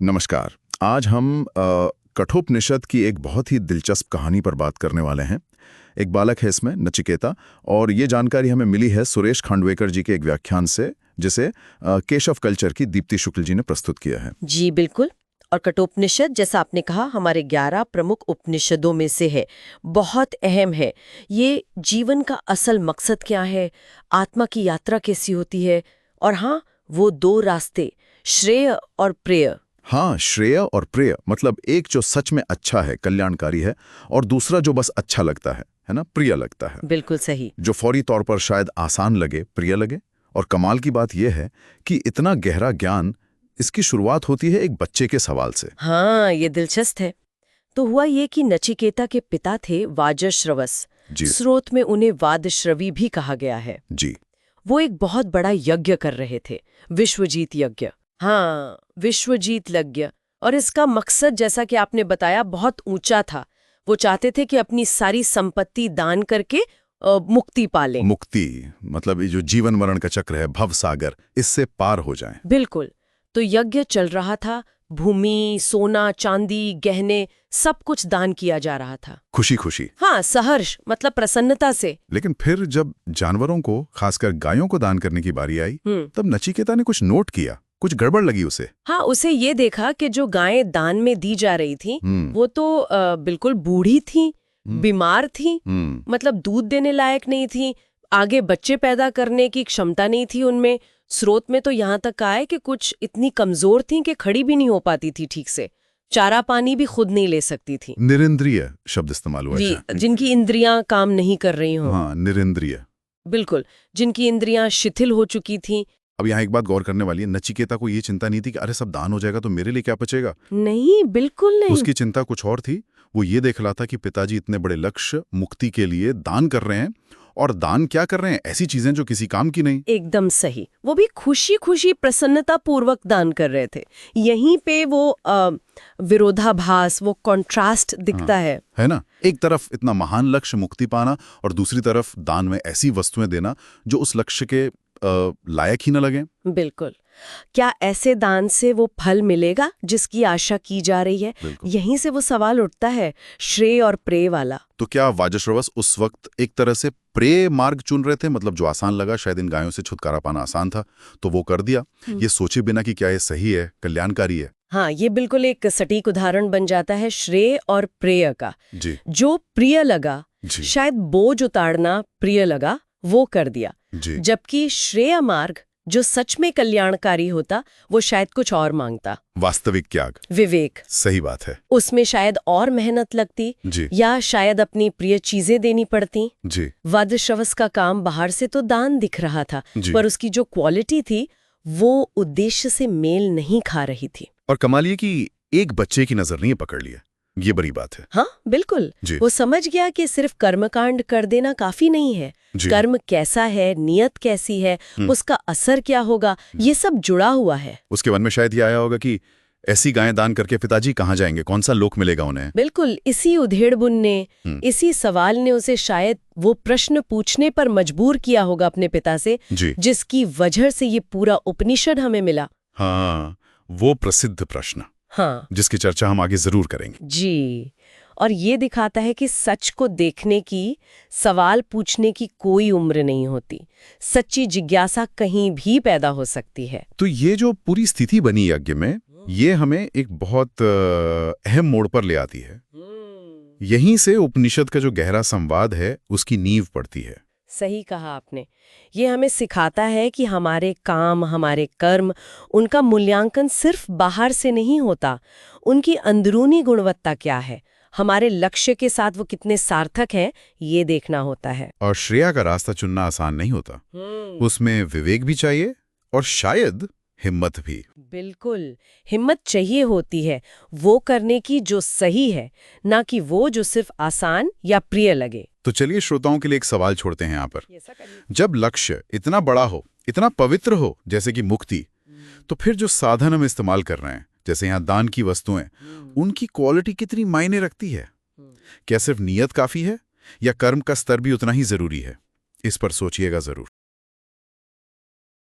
नमस्कार। आज हम कठोपनिषद की एक बहुत ही दिलचस्प कहानी पर बात करने वाले हैं। एक बालक है इसमें, नचिकेता, और ये जानकारी हमें मिली है सुरेश खांडवेकर जी के एक व्याख्यान से, जिसे केशव कल्चर की दीप्ति शुक्ल जी ने प्रस्तुत किया है। जी बिल्कुल। और कठोपनिषद, जैसा आपने कहा, हमारे 11 प्रमुख उपनिषदों में से है। बहुत अहम है। ये जीवन का असल मकसद क्या है, आत्मा की यात्रा कैसी होती है, और हाँ, वो 2 रास्ते, श्रेय और प्रेय। हाँ, श्रेय और प्रेय, मतलब एक जो सच में अच्छा है, कल्याणकारी है, और दूसरा जो बस अच्छा लगता है ना, प्रिय लगता है। बिल्कुल सही। जो फौरी तौर पर शायद आसान लगे, प्रिय लगे। और कमाल की बात यह है कि इतना गहरा ज्ञान, इसकी शुरुआत होती है एक बच्चे के सवाल से। हाँ, ये दिलचस्प है। तो हुआ ये कि नचिकेता के पिता थे वाजश्रवस। जी स्रोत में उन्हें वादश्रवी भी कहा गया है। जी। वो एक बहुत बड़ा यज्ञ कर रहे थे, विश्वजीत यज्ञ। हाँ, विश्वजीत यज्ञ। और इसका मकसद, जैसा कि आपने बताया, बहुत ऊंचा था। वो चाहते थे कि अपनी सारी संपत्ति दान करके मुक्ति पालें। मुक्ति मतलब ये जो जीवन मरण का चक्र है, भव सागर, इससे पार हो जाएं। बिल्कुल। तो यज्ञ चल रहा था। भूमि, सोना, चांदी, गहने, सब कुछ दान किया जा रहा था। खुशी खुशी। हाँ, सहर्ष, मतलब प्रसन्नता से। लेकिन फिर जब जानवरों को, खासकर गायों को दान करने की बारी आई, तब नचिकेता ने कुछ नोट किया। कुछ गड़बड़ लगी उसे। हाँ, उसे ये देखा कि जो गायें दान में दी जा रही थी, वो तो बिल्कुल बूढ़ी थी, बीमार थी, मतलब दूध देने लायक नहीं थी, आगे बच्चे पैदा करने की क्षमता नहीं थी उनमें। स्रोत में तो यहाँ तक आए कि कुछ इतनी कमजोर थी कि खड़ी भी नहीं हो पाती थी ठीक से, चारा पानी भी खुद नहीं ले सकती थी। निरिंद्रिय शब्द इस्तेमाल हुआ है। जिनकी इंद्रियां काम नहीं कर रही हो। हाँ, निरिंद्रिय। बिल्कुल, जिनकी इंद्रियां शिथिल हो चुकी थी। अब यहाँ एक बात गौर करने वाली है, नचिकेता को ये चिंता नहीं थी कि अरे सब दान हो जाएगा तो मेरे लिए क्या बचेगा। नहीं, बिल्कुल नहीं। उसकी चिंता कुछ और थी। वो ये देख रहा था कि पिताजी इतने बड़े लक्ष्य, मुक्ति के लिए दान कर रहे हैं, और दान क्या कर रहे हैं, ऐसी चीजें जो किसी काम की नहीं। एकदम सही। वो भी खुशी खुशी, प्रसन्नता पूर्वक दान कर रहे थे। यहीं पे वो विरोधाभास, वो कॉन्ट्रास्ट दिखता है ना। एक तरफ इतना महान लक्ष्य, मुक्ति पाना, और दूसरी तरफ दान में ऐसी वस्तुएं देना जो उस लक्ष्य के लायक ही न लगे। बिल्कुल। क्या ऐसे दान से वो फल मिलेगा जिसकी आशा की जा रही है? यहीं से वो सवाल उठता है, श्रेय और प्रेय वाला। तो क्या वाजश्रवस उस वक्त एक तरह से प्रेय मार्ग चुन रहे थे, मतलब जो आसान लगा, शायद इन गायों से छुटकारा पाना आसान था तो वो कर दिया, ये सोचे बिना कि क्या ये सही है, कल्याणकारी है। हाँ, ये बिल्कुल एक सटीक उदाहरण बन जाता है श्रेय और प्रेय का। जी। जो प्रिय लगा, शायद बोझ उतारना प्रिय लगा, वो कर दिया। जबकि श्रेय मार्ग, जो सच में कल्याणकारी होता, वो शायद कुछ और मांगता। वास्तविक त्याग, विवेक। सही बात है। उसमें शायद और मेहनत लगती, या शायद अपनी प्रिय चीजें देनी पड़ती। वादश्रवस का काम बाहर से तो दान दिख रहा था, पर उसकी जो क्वालिटी थी वो उद्देश्य से मेल नहीं खा रही थी। और कमाल ये कि एक बच्चे की नजर नहीं पकड़ लिया, ये बड़ी बात है। हाँ बिल्कुल। वो समझ गया कि सिर्फ कर्मकांड कर देना काफी नहीं है। कर्म कैसा है, नियत कैसी है, उसका असर क्या होगा, ये सब जुड़ा हुआ है। उसके मन में शायद ये आया होगा कि ऐसी गायें दान करके पिताजी कहाँ जाएंगे, कौन सा लोक मिलेगा उन्हें। बिल्कुल। इसी उधेड़-बुन ने, इसी सवाल ने उसे शायद वो प्रश्न पूछने पर मजबूर किया होगा अपने पिता से, जिसकी वजह से ये पूरा उपनिषद हमें मिला। हाँ, वो प्रसिद्ध प्रश्न। हाँ, जिसकी चर्चा हम आगे जरूर करेंगे। जी। और ये दिखाता है कि सच को देखने की, सवाल पूछने की कोई उम्र नहीं होती। सच्ची जिज्ञासा कहीं भी पैदा हो सकती है। तो ये जो पूरी स्थिति बनी यज्ञ में, ये हमें एक बहुत अहम मोड़ पर ले आती है। यहीं से उपनिषद का जो गहरा संवाद है, उसकी नींव पड़ती है। सही कहा आपने। ये हमें सिखाता है कि हमारे काम, हमारे कर्म, उनका मूल्यांकन सिर्फ बाहर से नहीं होता। उनकी अंदरूनी गुणवत्ता क्या है, हमारे लक्ष्य के साथ वो कितने सार्थक हैं, ये देखना होता है। और श्रेया का रास्ता चुनना आसान नहीं होता। उसमें विवेक भी चाहिए, और शायद हिम्मत भी। बिल्कुल, हिम्मत चाहिए होती है वो करने की जो सही है, ना कि वो जो सिर्फ आसान या प्रिय लगे। तो चलिए श्रोताओं के लिए एक सवाल छोड़ते हैं यहाँ पर। जब लक्ष्य इतना बड़ा हो, इतना पवित्र हो, जैसे कि मुक्ति, तो फिर जो साधन हम इस्तेमाल कर रहे हैं, जैसे यहाँ दान की वस्तुएं, उनकी क्वालिटी कितनी मायने रखती है? क्या सिर्फ नियत काफी है, या कर्म का स्तर भी उतना ही जरूरी है? इस पर सोचिएगा जरूर।